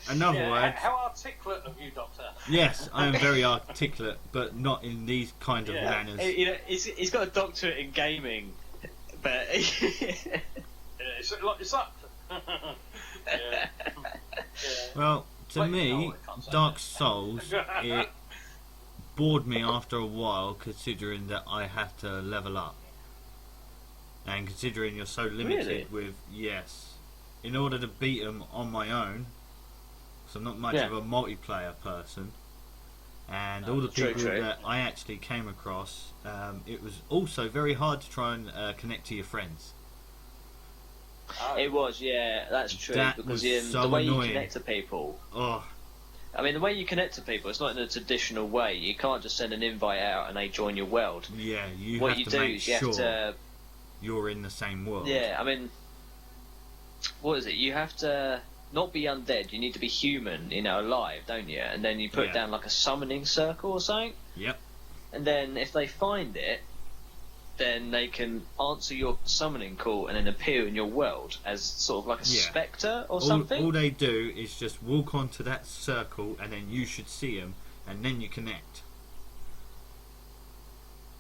another word. How articulate of you, Doctor. Yes, I am very articulate, but not in these kind of manners. You know, he's got a doctorate in gaming, but it's up. Yeah. Well, to me, Dark Souls, it bored me after a while, considering that I had to level up. And considering you're so limited with, in order to beat them on my own, because I'm not much of a multiplayer person, and all the people that I actually came across, it was also very hard to try and connect to your friends. It was, that's true. That because was so the way annoying. you connect to people, Oh, I mean, the way you connect to people, it's not in a traditional way. You can't just send an invite out and they join your world. yeah, you What have you to do make is you sure have to, you're in the same world. I mean, what is it? You have to not be undead. You need to be human, alive, don't you? And then you put down like a summoning circle or something. Yep. And then if they find it, then they can answer your summoning call and then appear in your world as sort of like a spectre or something. All they do is just walk onto that circle, and then you should see them, and then you connect.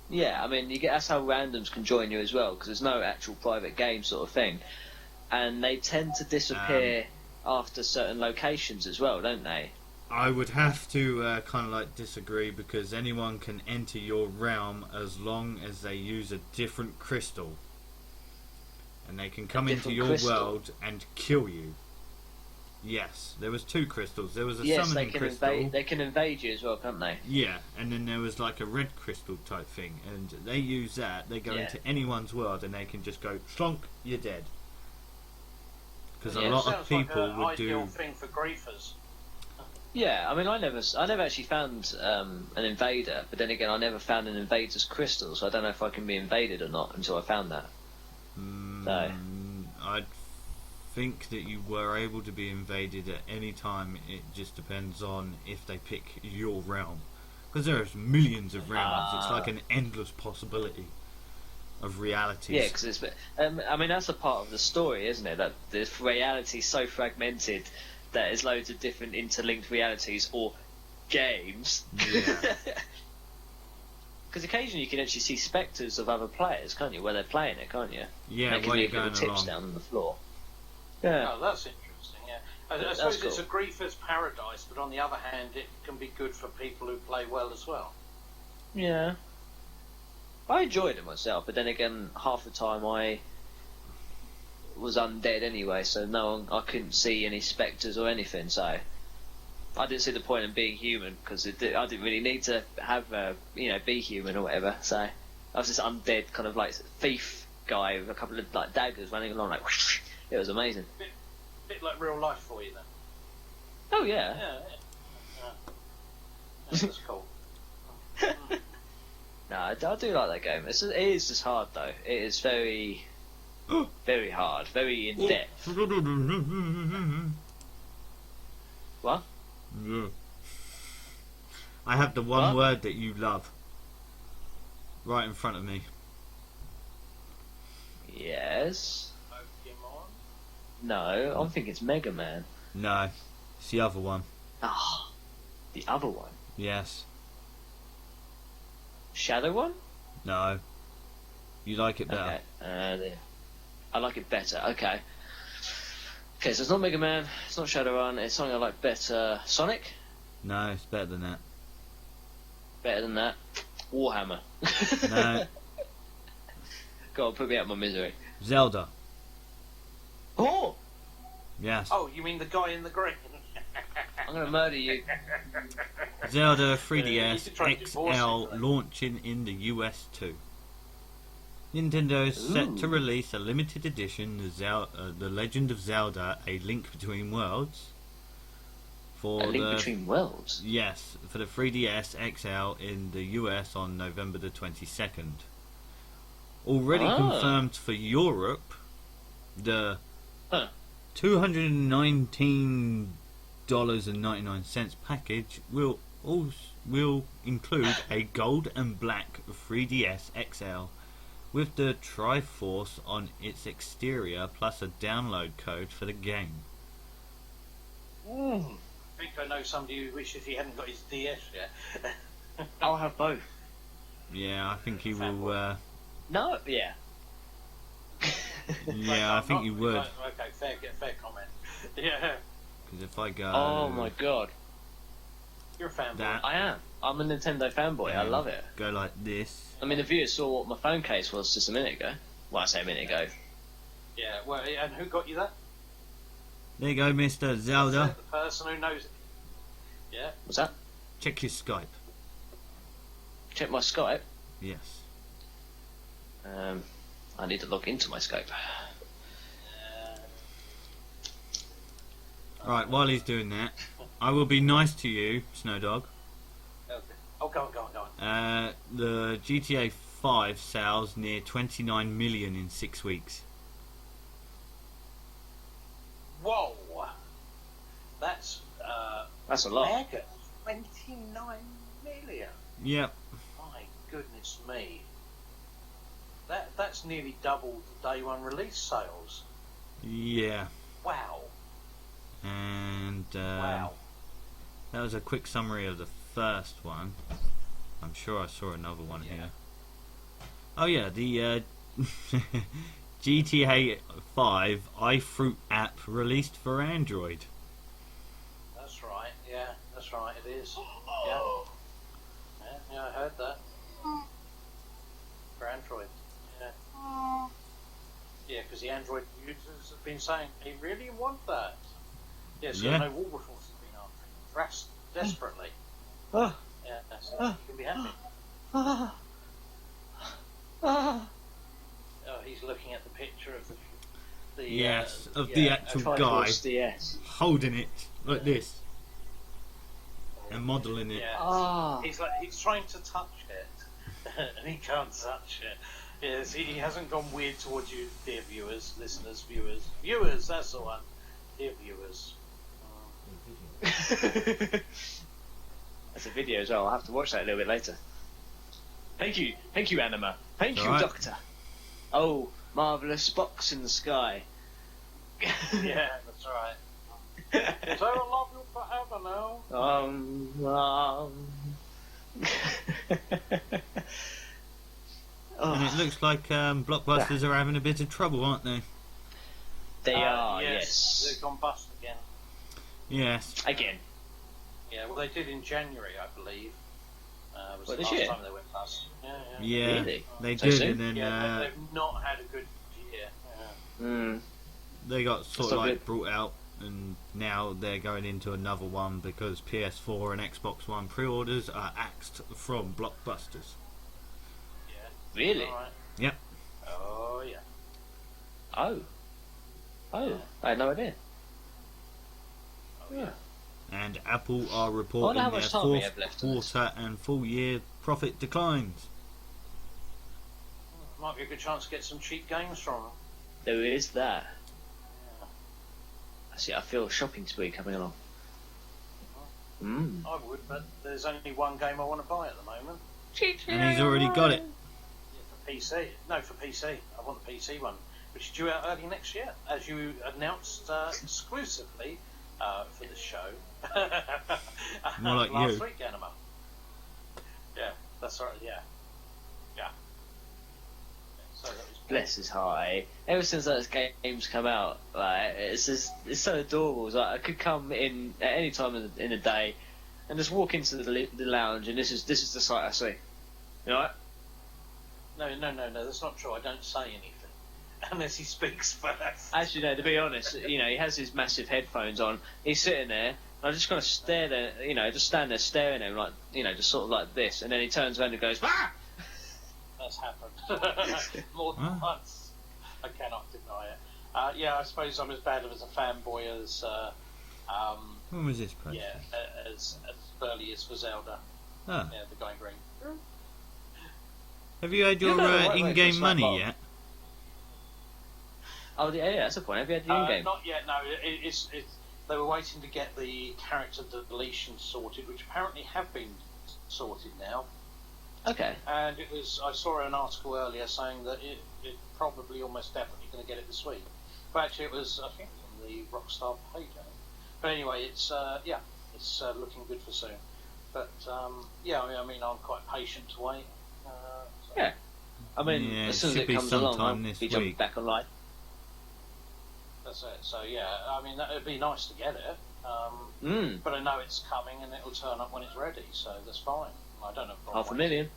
Yeah, I mean, that's how randoms can join you as well, because there's no actual private game sort of thing. And they tend to disappear after certain locations as well, don't they? I would have to kind of like disagree, because anyone can enter your realm as long as they use a different crystal, and they can come into your world and kill you. Yes, there was 2 crystals. There was a summoning crystal. They can invade you as well, can't they? Yeah, and then there was like a red crystal type thing, and they use that. They go into anyone's world, and they can just go slonk, you're dead. Because a lot of people like would ideal do. Thing for griefers. Yeah, I mean, I never actually found an invader, but then again, I never found an invader's crystal, so I don't know if I can be invaded or not until I found that. So I think that you were able to be invaded at any time. It just depends on if they pick your realm, because there's millions of realms. It's like an endless possibility of realities. Yeah, because it's. I mean, that's a part of the story, isn't it? That the reality is so fragmented that there's loads of different interlinked realities or games. Yeah. Because occasionally you can actually see spectres of other players, can't you? Where they're playing it, can't you? Yeah, while you're leave going little tips along. down on the floor. Yeah. Oh, that's interesting. Yeah, I suppose it's a griefer's paradise, but on the other hand, it can be good for people who play well as well. Yeah. I enjoyed it myself, but then again, half the time I was undead anyway, so I couldn't see any spectres or anything, so I didn't see the point in being human, because I didn't really need to have be human or whatever, so I was this undead kind of like thief guy with a couple of like daggers running along like whoosh. It was amazing. Bit like real life for you then. Oh yeah. Yeah, that's cool. No, I do like that game. It is just hard though. It is very, very hard, very in depth. What? Yeah. I have the one word that you love right in front of me. Yes. Pokemon? No, I'm thinking it's Mega Man. No, it's the other one. Ah, the other one. Yes. Shadow one? No. You like it better. Okay. I like it better. Okay. Okay, so it's not Mega Man, it's not Shadow Run, it's something I like better. Sonic? No, it's better than that. Better than that. Warhammer. No. Go on, put me out of my misery. Zelda. Oh! Yes. Oh, you mean the guy in the green? I'm gonna murder you. Zelda you 3DS could try and divorce XL him, launching in the US too. Nintendo is set to release a limited edition, The Legend of Zelda: A Link Between Worlds. For A Link Between Worlds? Yes, for the 3DS XL in the US on November the 22nd. Already confirmed for Europe, the $219.99 package will include a gold and black 3DS XL with the Triforce on its exterior plus a download code for the game. I think I know somebody who wishes he hadn't got his DS yet. I'll have both. Yeah, I think he will. No, yeah. Yeah, I think you would. Okay, fair comment. Yeah. Because if I go... Oh my god. You're a fanboy. I am. I'm a Nintendo fanboy. I love it. Go like this. I mean, the viewers saw what my phone case was just a minute ago. Well, I say a minute ago. Yeah, well, and who got you that? There you go, Mr. Zelda. The person who knows it. Yeah. What's that? Check your Skype. Check my Skype. Yes. I need to log into my Skype. Right, while he's doing that, I will be nice to you, Snowdog. Okay. Oh, go on. The GTA 5 sales near 29 million in 6 weeks. Whoa. That's a lot. mega. 29 million. Yep. My goodness me. That's nearly double the day one release sales. Yeah. Wow. And Wow. that was a quick summary of the first one. I'm sure I saw another one here. Oh yeah, the GTA 5 iFruit app released for Android. That's right. Yeah, that's right. It is. Yeah. Yeah, I heard that. For Android. Yeah. Yeah, because the Android users have been saying they really want that. Yeah, so Yeah. no Wilberforce has been after it desperately. Oh. Yeah, so you can be happy. Oh, he's looking at the picture of the the actual guy DS. holding it like this and modelling it. Yeah. He's trying to touch it, and he can't touch it. Yes, he hasn't gone weird towards you, dear viewers, listeners, viewers. That's the one, dear viewers. That's a video as well. I'll have to watch that a little bit later. Thank you, Anima. Thank you, Alright. Doctor. Oh, marvellous box in the sky. Yeah, that's right. So I love you forever now. And it looks like Blockbusters are having a bit of trouble, aren't they? They are, yes. They've gone bust again. Yes. Again. Yeah, well, they did in January, I believe. Was What, the this last year? time they went bust. Yeah. Yeah, Really? they So did, soon? and then Yeah, they've not had a good year. Yeah. they got sort of not like good. brought out, and now they're going into another one because PS4 and Xbox One pre-orders are axed from Blockbusters. Yeah. Really? All right. Yep. Oh, yeah. Oh. I had no idea. Oh, yeah. And Apple are I reporting wonder how their much time we fourth have left on this. quarter and full year profit declines. Might be a good chance to get some cheap games from them. There is that. I feel a shopping spree coming along. I would, but there's only one game I want to buy at the moment. And he's already got it. Yeah, for PC. No, for PC. I want the PC one, which is due out early next year, as you announced exclusively for the show. More like last you. week, Anima. Yeah, that's right. Yeah. So that was Bless his heart. Ever since those games come out, like it's so adorable. It's like I could come in at any time in the day and just walk into the lounge, and this is the sight I see. You know what? No, that's not true. I don't say anything unless he speaks first. Actually, no. To be honest, he has his massive headphones on. He's sitting there. And I'm just kind of stare there, just stand there staring at him, like, just sort of like this, and then he turns around and goes, "Ah!" That's happened more than once. I cannot deny it. Yeah, I suppose I'm as bad as a fanboy as When was this press? as Burly is for Zelda. Ah. Yeah, the guy in green. Have you had your wait, in-game it's money like yet? Oh, yeah, that's the point. Have you had the in-game? Not yet. No, it's they were waiting to get the character deletion sorted, which apparently have been sorted now. Okay. And I saw an article earlier saying that it probably almost definitely going to get it this week. But actually, it was, I think, on the Rockstar page. I think. But anyway, it's looking good for soon. But I mean, I'm quite patient to wait. So. Yeah. I mean, as soon as it comes along, I'll be jumping back online. That's it. So yeah, I mean, it'd be nice to get it. But I know it's coming and it'll turn up when it's ready, so that's fine. I don't have a problem. 500,000.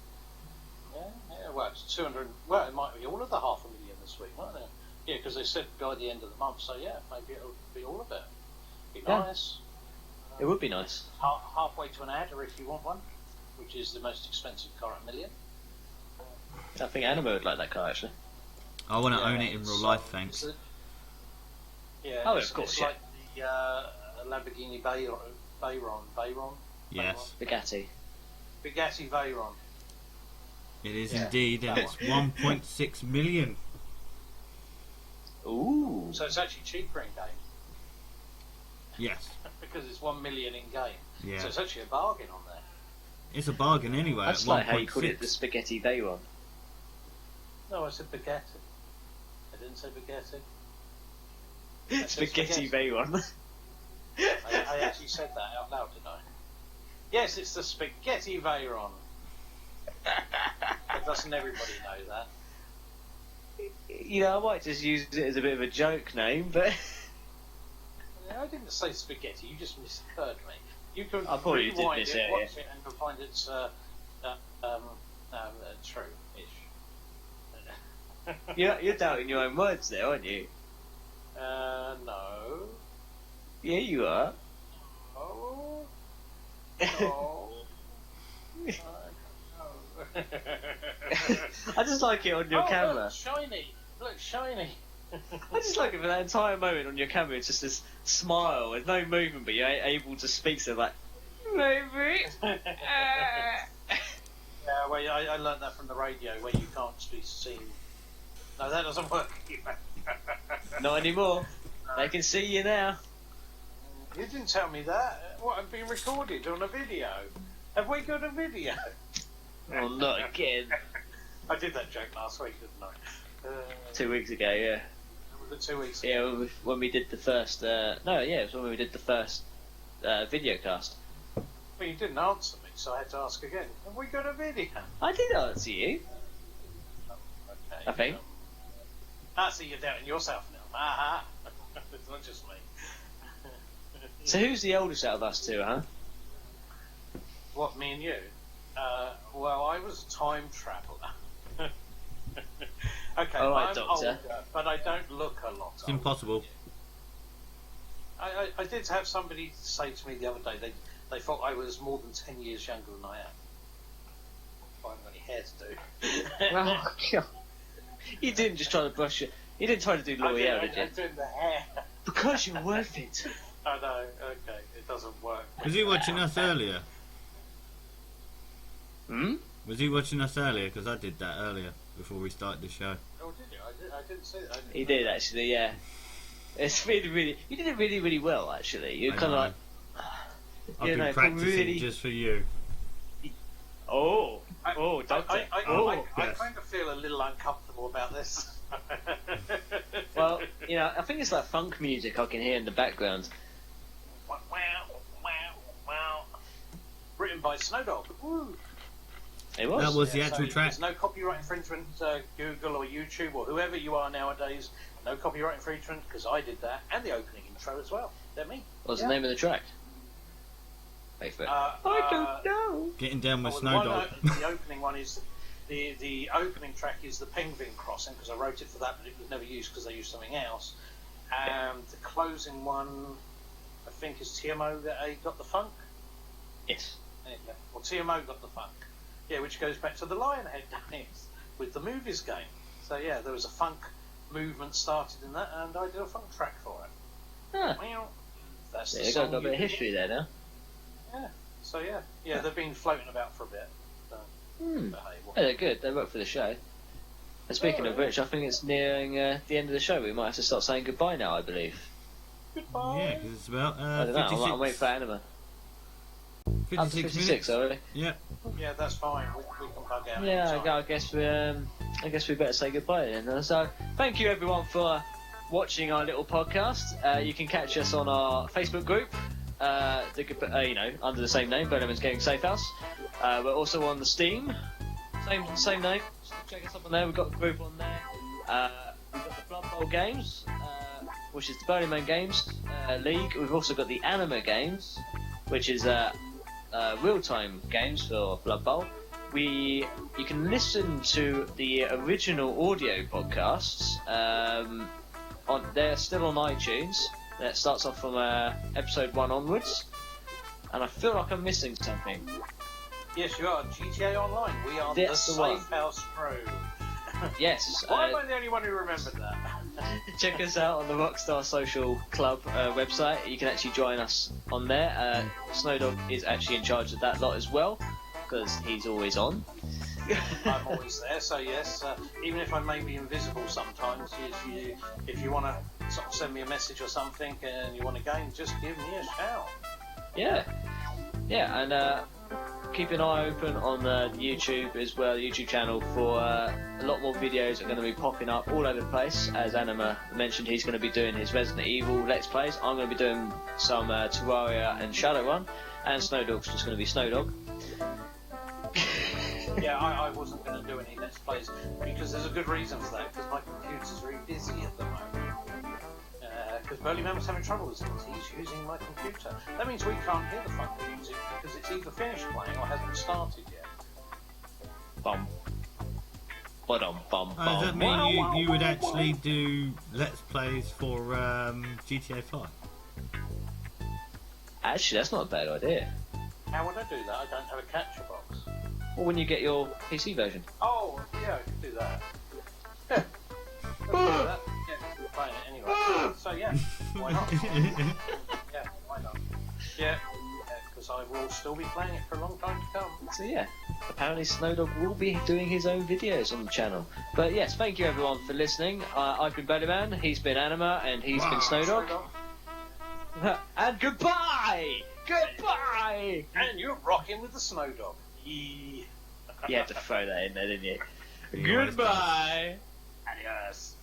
Yeah. Well, it's 200. Well, it might be all of the 500,000 this week, mightn't it? Yeah, because they said by the end of the month. So yeah, maybe it'll be all of it. Be nice. It would be nice. Halfway to an adder if you want one, which is the most expensive car at $1 million. I think Anima would like that car actually. I want to own it in real life, thanks. Of course. It's like the Lamborghini Veyron. Yes. Bugatti Veyron. It is indeed, and it's 1.6 million. Ooh. So it's actually cheaper in game. Yes. Because it's 1 million in game. Yeah. So it's actually a bargain on there. It's a bargain anyway. That's like how you call it the Spaghetti Veyron. No, I said Bugatti. I didn't say Bugatti. Spaghetti Veyron. I actually said that out loud, didn't I? Yes, it's the Spaghetti Veyron. But doesn't everybody know that? You know, I might just use it as a bit of a joke name, but... I didn't say spaghetti, you just misheard me. You can I thought you did rewind miss it, it, watch it, and you'll find it's true-ish. You're doubting your own words there, aren't you? No. Yeah, you are. Oh. No. I just like it on your camera. Look, shiny. Look, shiny. I just like it for that entire moment on your camera. It's just this smile with no movement, but you're able to speak so like, maybe. Yeah, well, I learned that from the radio where you can't be seen. No, that doesn't work. Not anymore. They can see you now. You didn't tell me that. What, I'm being recorded on a video. Have we got a video? Oh, not again. I did that joke last week, didn't I? 2 weeks ago, yeah. Was it 2 weeks ago? Yeah, when we did the first... it was when we did the first video cast. Well, you didn't answer me, so I had to ask again. Have we got a video? I did answer you. Oh, okay. I think. So you're doubting yourself now. Aha! It's not just me. So who's the oldest out of us two, huh? What, me and you? Well, I was a time traveller. Okay, all right, I'm Doctor. older, but I don't look a lot It's older. impossible. I did have somebody say to me the other day they thought I was more than 10 years younger than I am. I haven't got any hair to do. Oh, God. You didn't just try to brush it. You didn't try to do L'Oreal, did you? I'm doing the hair. Because you're worth it. I know, okay, it doesn't work. Was he watching us earlier? Hmm? Was he watching us earlier? Because I did that earlier, before we started the show. Oh, did you? I didn't see that. He did, actually, yeah. It's really... You did it really, really well, actually. You're kind of like... I've been practicing really... just for you. Doctor. I kind of feel a little uncomfortable about this. Well, you know, I think it's like funk music I can hear in the background. Wow, wow. Written by Snowdog. Woo. It was. That was the actual track. There's no copyright infringement, Google or YouTube or whoever you are nowadays. No copyright infringement, because I did that, and the opening intro as well. They're me. What's the name of the track? Wait for it. I don't know. Getting down with Snowdog. Snowdog. The opening one is the opening track is the Penguin Crossing, because I wrote it for that, but it was never used because they used something else. And the closing one, I think, is TMO got the funk. Yes. Yeah. Well, TMO got the funk. Yeah, which goes back to the Lionhead days with the movies game. So yeah, there was a funk movement started in that, and I did a funk track for it. Huh. Well, that's Yeah, the you song. got a bit of history there now. Yeah. So yeah, they've been floating about for a bit. So, but hey, Yeah, they're good. They work for the show. And speaking of which, I think it's nearing the end of the show. We might have to start saying goodbye now, I believe. Goodbye. Yeah, because it's about I don't know. 56. I'm waiting for Anima. Up to 56 already. Yeah. Yeah, that's fine. We can bug out. Yeah, I guess we better say goodbye then. So, thank you everyone for watching our little podcast. You can catch us on our Facebook group, under the same name, Burlyman's Gaming Safehouse. We're also on the Steam, same name. Check us up on there. We've got a group on there. We've got the Blood Bowl games, which is the Burlyman Games League. We've also got the Anima Games, which is real-time games for Blood Bowl. You can listen to the original audio podcasts. They're still on iTunes. That starts off from episode 1 onwards. And I feel like I'm missing something. Yes, you are. GTA Online. We are the Safehouse crew. Yes. Why am I the only one who remembered that? Check us out on the Rockstar Social Club website. You can actually join us on there. Snowdog is actually in charge of that lot as well, because he's always on. I'm always there, so yes, even if I may be invisible sometimes, if you want to sort of send me a message or something and you want a game, just give me a shout. Yeah, and keep an eye open on the YouTube as well, the YouTube channel, for a lot more videos are going to be popping up all over the place. As Anima mentioned, he's going to be doing his Resident Evil Let's Plays. I'm going to be doing some Terraria and Shadowrun, and Snowdog's just going to be Snowdog. Yeah, I wasn't going to do any Let's Plays because there's a good reason for that, because my computer's very busy at the moment. Because Burlyman was having trouble with it. He's using my computer. That means we can't hear the fucking music because it's either finished playing or hasn't started yet. Bum. Ba-dum, bum, bum. Does that mean you would actually do Let's Plays for GTA 5? Actually, that's not a bad idea. How would I do that? I don't have a capture box. Or when you get your PC version. Oh, yeah, I could do that. Yeah. I could do that. Yeah, we're playing it anyway. So, yeah, why not? Yeah, why not? Yeah, because I will still be playing it for a long time to come. So, yeah, apparently Snowdog will be doing his own videos on the channel. But, yes, thank you everyone for listening. I've been Burlyman, he's been Anima, and he's been Snowdog. And goodbye! Goodbye! And you're rocking with the Snowdog. You had to throw that in there, didn't you? Goodbye! Adios.